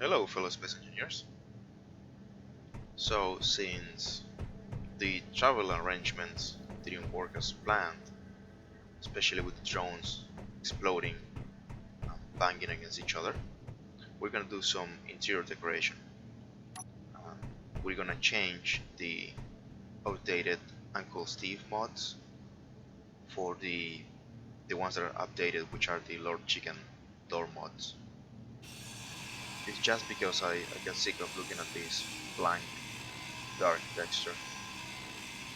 Hello fellow space engineers. So since the travel arrangements didn't work as planned, especially with the drones exploding and banging against each other, we're gonna do some interior decoration. We're gonna change the outdated Uncle Steve mods for the ones that are updated, which are the Lord Chicken door mods. It's just because I get sick of looking at this blank dark texture.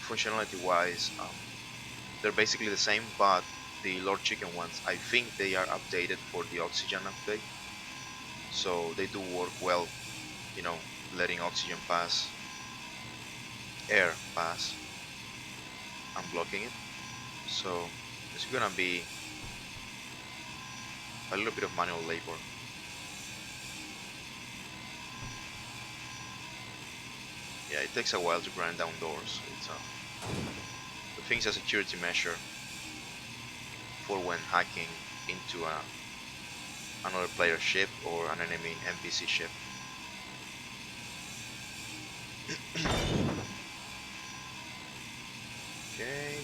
Functionality wise, they're basically the same, but the Lord Chicken ones, I think they are updated for the oxygen update, so they do work well, you know, letting oxygen pass, air pass, and blocking it. So it's gonna be a little bit of manual labor. Yeah, it takes a while to grind down doors. The thing's a security measure for when hacking into another player's ship or an enemy NPC ship. Okay,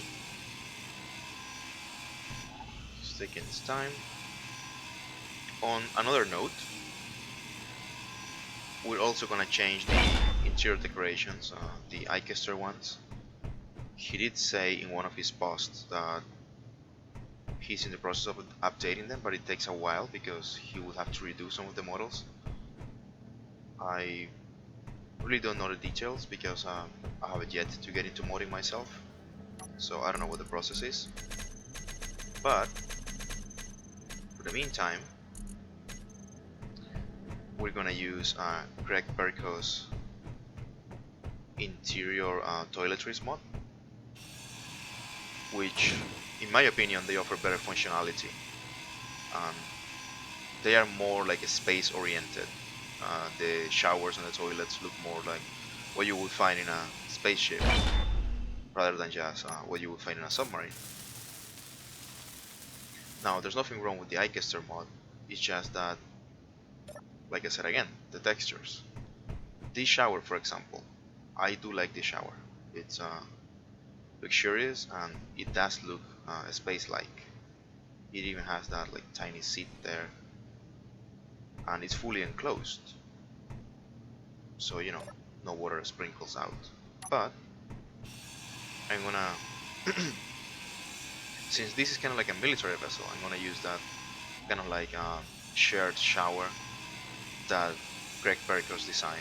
just taking its time. On another note, we're also gonna change the interior decorations, the Icester ones. He did say in one of his posts that he's in the process of updating them, but it takes a while because he will have to redo some of the models. I really don't know the details because I haven't yet to get into modding myself, so I don't know what the process is. But for the meantime, we're gonna use Greg Berko's interior toiletries mod, which in my opinion they offer better functionality. They are more like a space oriented. The showers and the toilets look more like what you would find in a spaceship rather than just what you would find in a submarine. Now there's nothing wrong with the Icester mod, it's just that, like I said again, the textures. This shower for example, I do like this shower. It's luxurious and it does look space-like. It even has that like tiny seat there, and it's fully enclosed, so you know, no water sprinkles out. But I'm gonna since this is kind of like a military vessel, I'm gonna use that kind of like a shared shower that Greg Berko's design.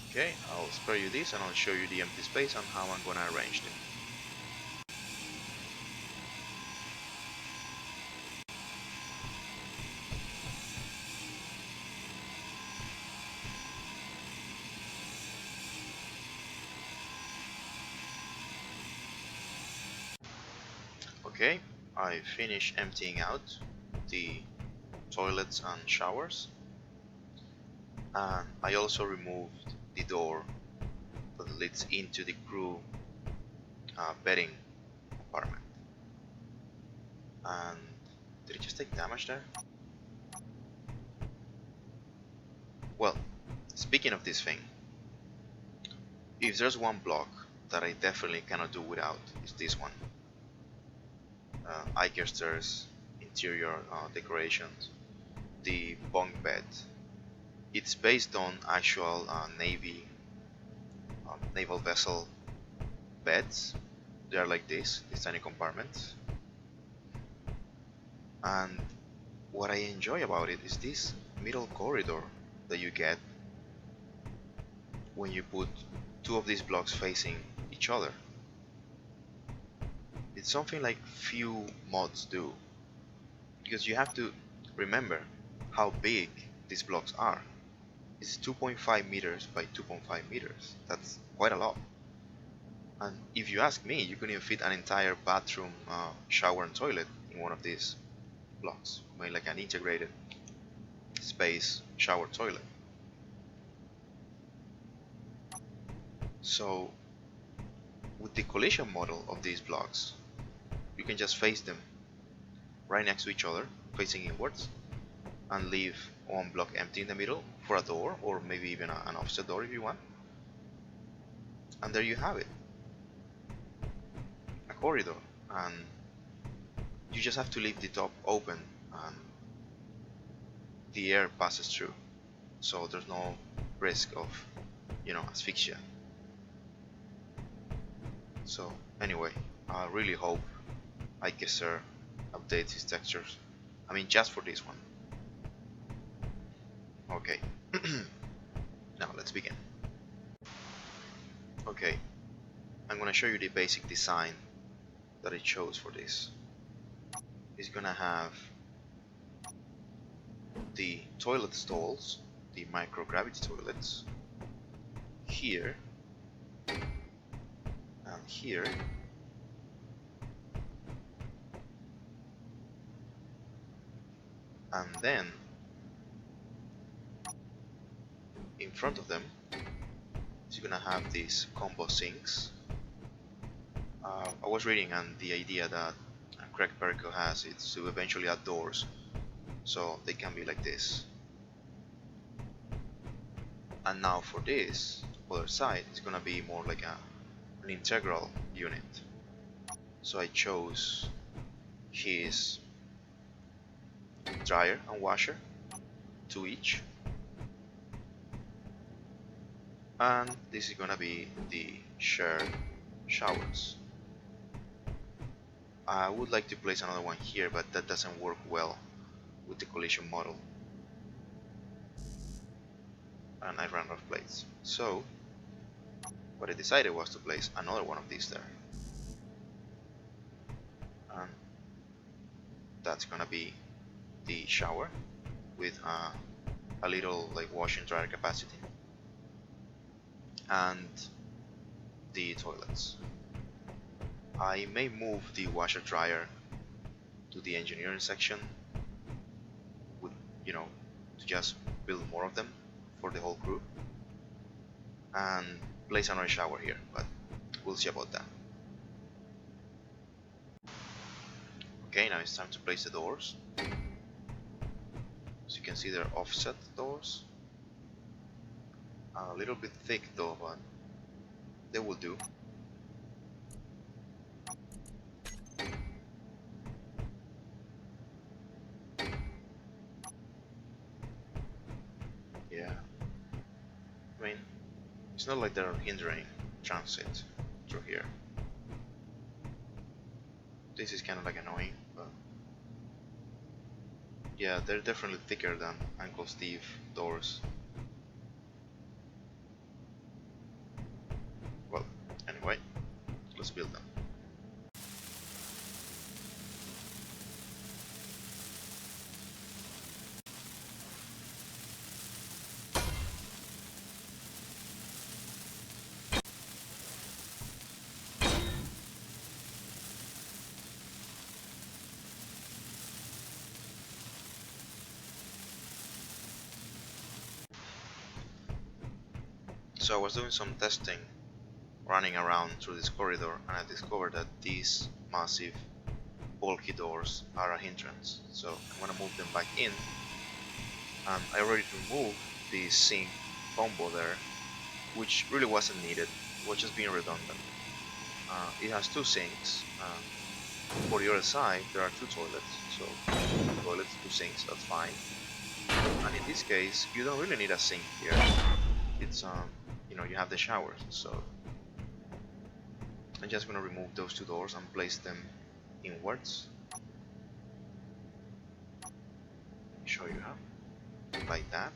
Okay, I'll spare you this and I'll show you the empty space and how I'm gonna arrange them. Okay, I finished emptying out the toilets and showers, and I also removed the door that leads into the crew bedding compartment. And did it just take damage there? Well, speaking of this thing, if there's one block that I definitely cannot do without, it's this one. Ikerster's interior decorations, the bunk bed. It's based on actual naval vessel beds. They are like this, these tiny compartments. And what I enjoy about it is this middle corridor that you get when you put two of these blocks facing each other. It's something like few mods do, because you have to remember how big these blocks are. It's 2.5 meters by 2.5 meters. That's quite a lot. And if you ask me, you couldn't fit an entire bathroom, shower and toilet in one of these blocks. I mean, like an integrated space shower toilet. So with the collision model of these blocks, you can just face them right next to each other, facing inwards, and leave one block empty in the middle for a door, or maybe even an offset door if you want. And there you have it, a corridor. And you just have to leave the top open and the air passes through, so there's no risk of, asphyxia. So anyway, I really hope iKSR updates his textures. I mean, just for this one. Okay, now let's begin. Okay, I'm gonna show you the basic design that it chose for this. It's gonna have the toilet stalls, the microgravity toilets, here and here, and then in front of them you're gonna have these combo sinks. I was reading, and the idea that Craig Perko has is to eventually add doors, so they can be like this. And now for this other side, it's gonna be more like an integral unit. So I chose his dryer and washer, 2 each, and this is gonna be the shared showers. I would like to place another one here, but that doesn't work well with the collision model, and I ran out of plates. So what I decided was to place another one of these there, and that's gonna be the shower with a little like wash and dryer capacity, and the toilets. I may move the washer dryer to the engineering section with, to just build more of them for the whole crew, and place another shower here, but we'll see about that. Okay, now it's time to place the doors. As you can see, they're offset doors, a little bit thick though, but they will do. Yeah, I mean, it's not like they're hindering transit through here. This is kind of like annoying, but yeah, they're definitely thicker than Uncle Steve doors. Well, anyway, let's build them. So I was doing some testing running around through this corridor, and I discovered that these massive bulky doors are a hindrance. So I'm gonna move them back in, and I already removed the sink combo there, which really wasn't needed. It was just being redundant. It has 2 sinks. For the other side there are 2 toilets, so 2 toilets, 2 sinks, that's fine. And in this case you don't really need a sink here. It's you have the showers, so I'm just gonna remove those 2 doors and place them inwards. Show you how, like that.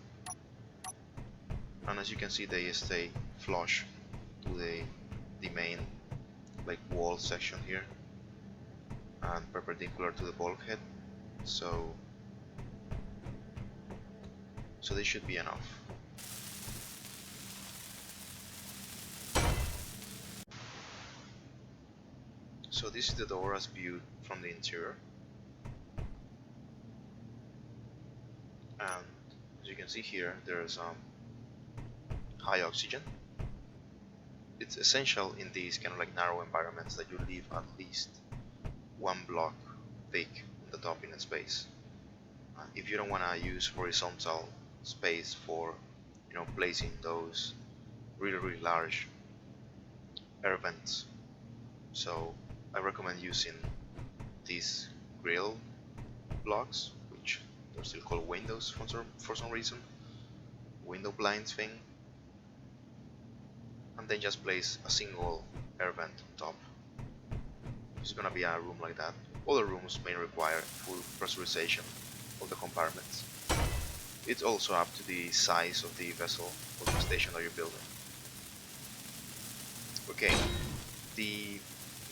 And as you can see, they stay flush to the main like wall section here, and perpendicular to the bulkhead, so they should be enough. So this is the door as viewed from the interior, and as you can see here, there's high oxygen. It's essential in these kind of like narrow environments that you leave at least 1 block thick the top in a space. If you don't want to use horizontal space for placing those really large air vents, so I recommend using these grill blocks, which they're still called windows for some reason, window blinds thing, and then just place a single air vent on top. It's gonna be a room like that. Other rooms may require full pressurization of the compartments. It's also up to the size of the vessel or the station that you're building. Okay, the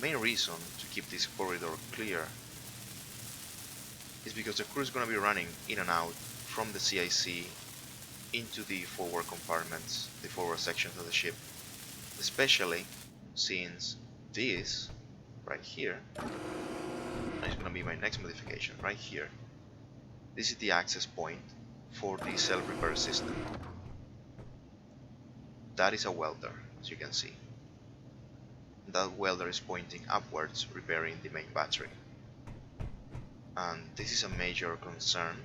main reason to keep this corridor clear is because the crew is going to be running in and out from the CIC into the forward compartments, the forward sections of the ship, especially since this right here is going to be my next modification. Right here, this is the access point for the self-repair system. That is a welder, as you can see. That welder is pointing upwards, repairing the main battery. And this is a major concern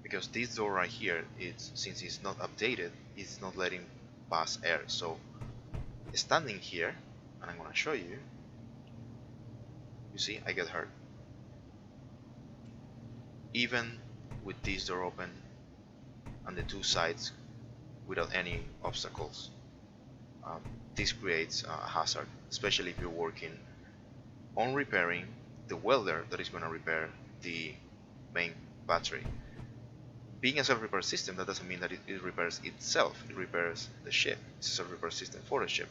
because this door right here, since it's not updated, it's not letting pass air. So standing here, and I'm gonna show you, you see I get hurt. Even with this door open and the two sides without any obstacles, this creates a hazard, especially if you're working on repairing the welder that is going to repair the main battery. Being a self-repair system, that doesn't mean that it repairs itself. It repairs the ship. It's a self-repair system for the ship.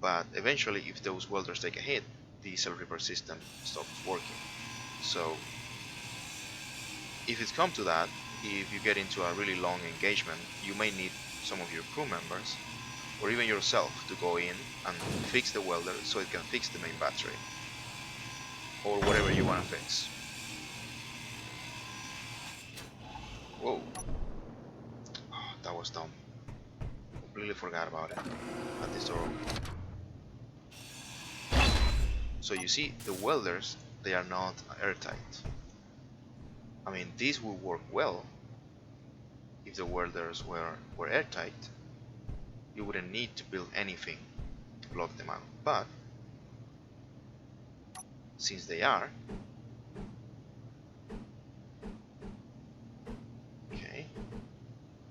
But eventually, if those welders take a hit, the self-repair system stops working. So if it's come to that, if you get into a really long engagement, you may need some of your crew members or even yourself to go in and fix the welder so it can fix the main battery or whatever you want to fix. Whoa, oh, that was dumb. Completely forgot about it at this door. So you see, the welders, they are not airtight. I mean, these would work well if the welders were airtight. You wouldn't need to build anything to block them out, but since they are, okay,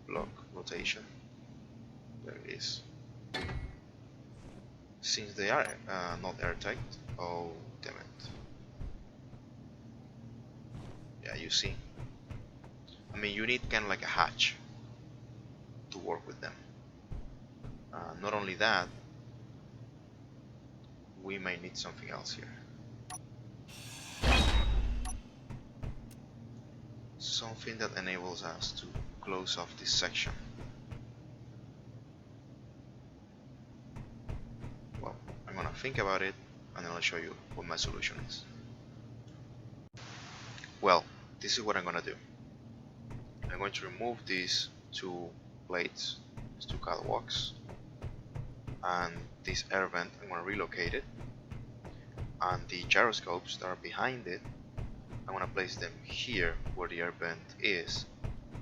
block rotation, there it is. Since they are not airtight, oh damn it, yeah, you see, I mean, you need kind of like a hatch to work with them. Not only that, we may need something else here. Something that enables us to close off this section. Well, I'm gonna think about it and then I'll show you what my solution is. Well, this is what I'm gonna do. I'm going to remove these two plates, these two catwalks, and this air vent. I'm going to relocate it, and the gyroscopes that are behind it, I'm going to place them here where the air vent is,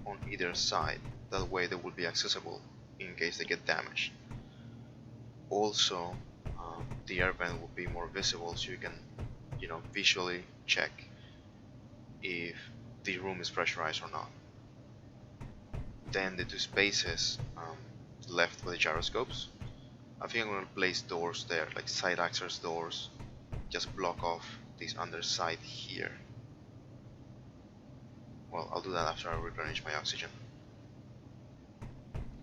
on either side. That way they will be accessible in case they get damaged. Also, the air vent will be more visible, so you can visually check if the room is pressurized or not. Then the two spaces left for the gyroscopes, I think I'm going to place doors there, like side access doors, just block off this underside here. Well, I'll do that after I replenish my oxygen.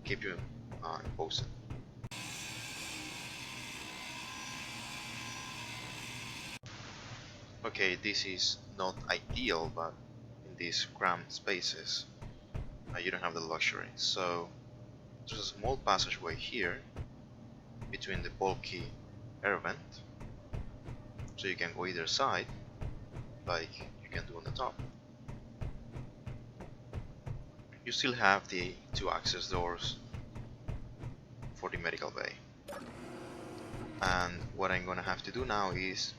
Keep you posted. Okay, this is not ideal, but in these cramped spaces, you don't have the luxury. So there's a small passageway here between the bulky air vent, so you can go either side, like you can do on the top. You still have the two access doors for the medical bay. And what I'm gonna have to do now is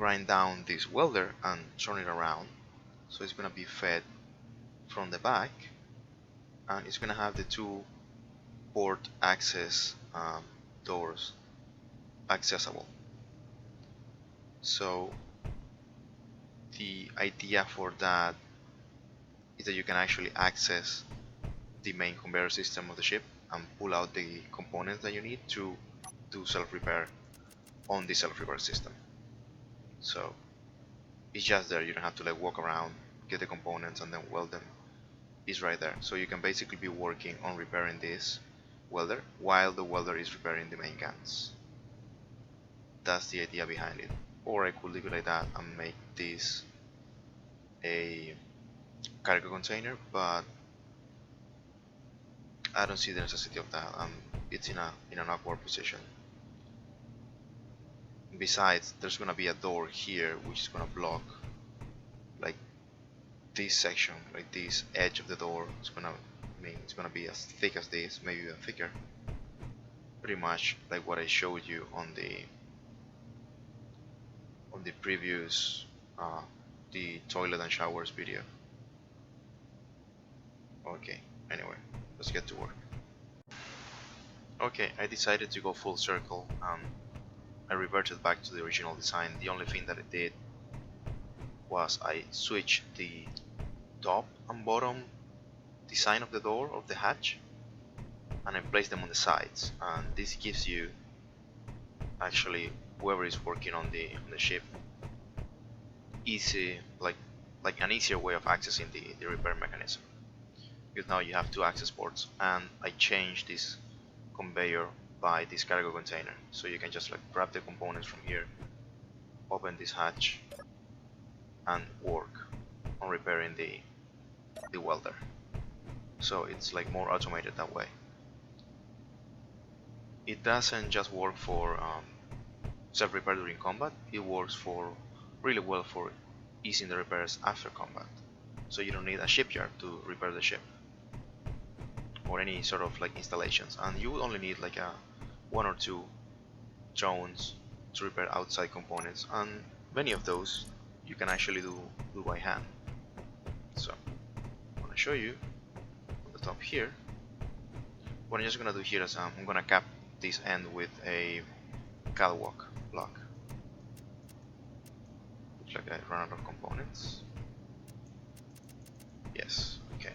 grind down this welder and turn it around, so it's gonna be fed from the back, and it's gonna have the two port access doors accessible. So the idea for that is that you can actually access the main conveyor system of the ship and pull out the components that you need to do self-repair on the self-repair system. So it's just there, you don't have to like walk around, get the components and then weld them. It's right there. So you can basically be working on repairing this welder while the welder is repairing the main guns. That's the idea behind it. Or I could leave it like that and make this a cargo container, but I don't see the necessity of that, and it's in an awkward position. Besides, there's gonna be a door here which is gonna block like this section, like this edge of the door. It's gonna be as thick as this, maybe even thicker. Pretty much like what I showed you on the previous the toilet and showers video. Okay, anyway, let's get to work. Okay, I decided to go full circle and I reverted back to the original design. The only thing that I did was I switched the top and bottom design of the door of the hatch and I placed them on the sides, and this gives you actually whoever is working on the ship easy like an easier way of accessing the repair mechanism, because now you have two access ports, and I changed this conveyor by this cargo container, so you can just like grab the components from here, open this hatch and work on repairing the welder. So it's like more automated that way. It doesn't just work for self-repair during combat, it works for really well for easing the repairs after combat. So you don't need a shipyard to repair the ship or any sort of like installations, and you will only need like one or two drones to repair outside components, and many of those you can actually do by hand. So I'm gonna show you on the top here. What I'm just gonna do here is I'm gonna cap this end with a catwalk block. Looks like I ran out of components. Yes, okay.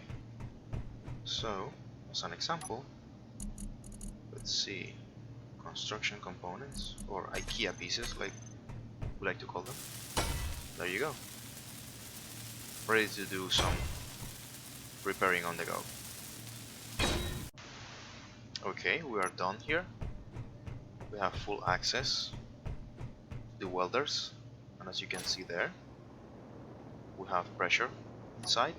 So as an example, let's see, construction components, or IKEA pieces like we like to call them. There you go. Ready to do some repairing on the go. Okay, we are done here. We have full access to the welders, and as you can see there, we have pressure inside.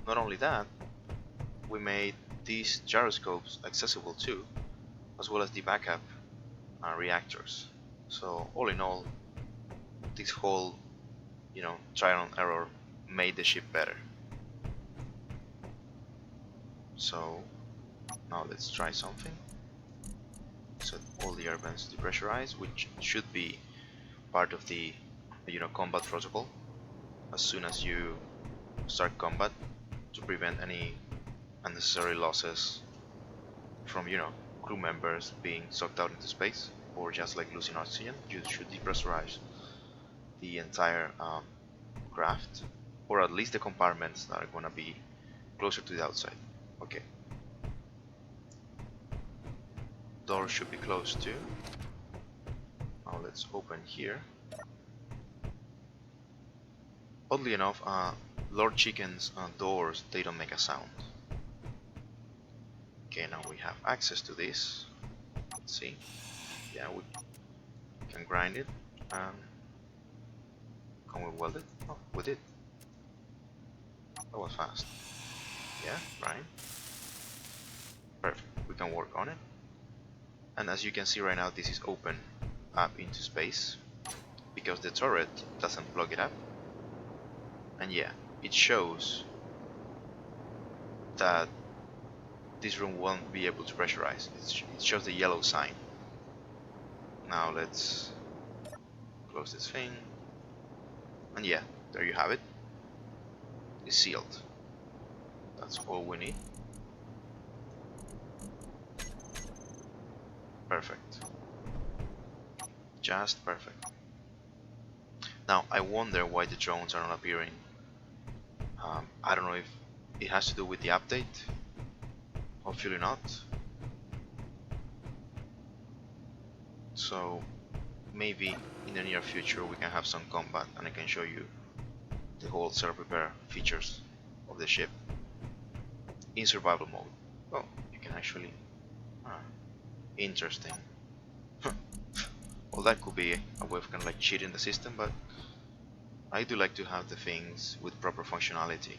Not only that, we made these gyroscopes accessible too, as well as the backup reactors. So all in all, this whole trial and error made the ship better. So now let's try something. Set all the air vents depressurized, which should be part of the combat protocol as soon as you start combat, to prevent any unnecessary losses from crew members being sucked out into space or just like losing oxygen. You should depressurize the entire craft, or at least the compartments that are gonna be closer to the outside. Okay. Door should be closed too. Now let's open here. Oddly enough, Lord Chicken's doors, they don't make a sound. Okay, now we have access to this. Let's see. Yeah, we can grind it. Can we weld it? Oh, we did. That was fast. Yeah, grind. Perfect. We can work on it. And as you can see right now, this is open up into space because the turret doesn't plug it up. And yeah, it shows that this room won't be able to pressurize. It shows the yellow sign. Now let's Close this thing. And yeah, there you have it. It's sealed. That's all we need. Perfect. Just perfect. Now, I wonder why the drones are not appearing. I don't know if it has to do with the update. Hopefully not. So, maybe in the near future we can have some combat and I can show you the whole self repair features of the ship in survival mode. Oh, you can actually... Ah, interesting. Well, that could be a way of kind of like cheating the system, but I do like to have the things with proper functionality.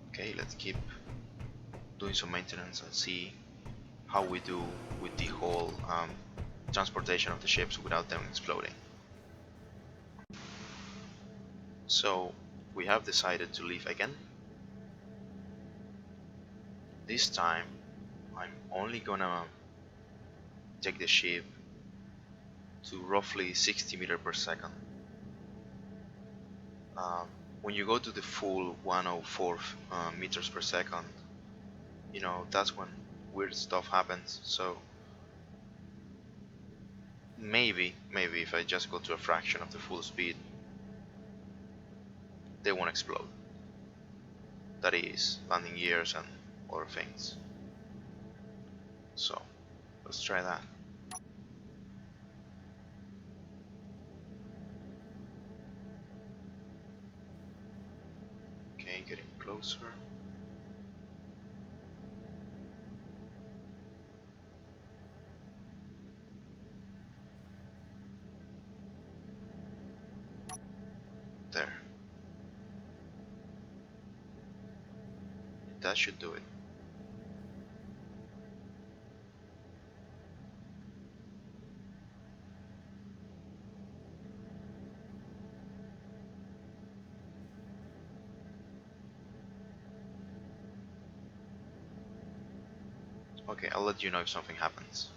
Okay, let's keep doing some maintenance and see how we do with the whole transportation of the ships without them exploding. So we have decided to leave again. This time I'm only gonna take the ship to roughly 60 meters per second. When you go to the full 104 meters per second, you know, that's when weird stuff happens. So maybe if I just go to a fraction of the full speed, they won't explode. That is, landing gears and other things. So let's try that. Okay, getting closer. There. That should do it. Okay, I'll let you know if something happens.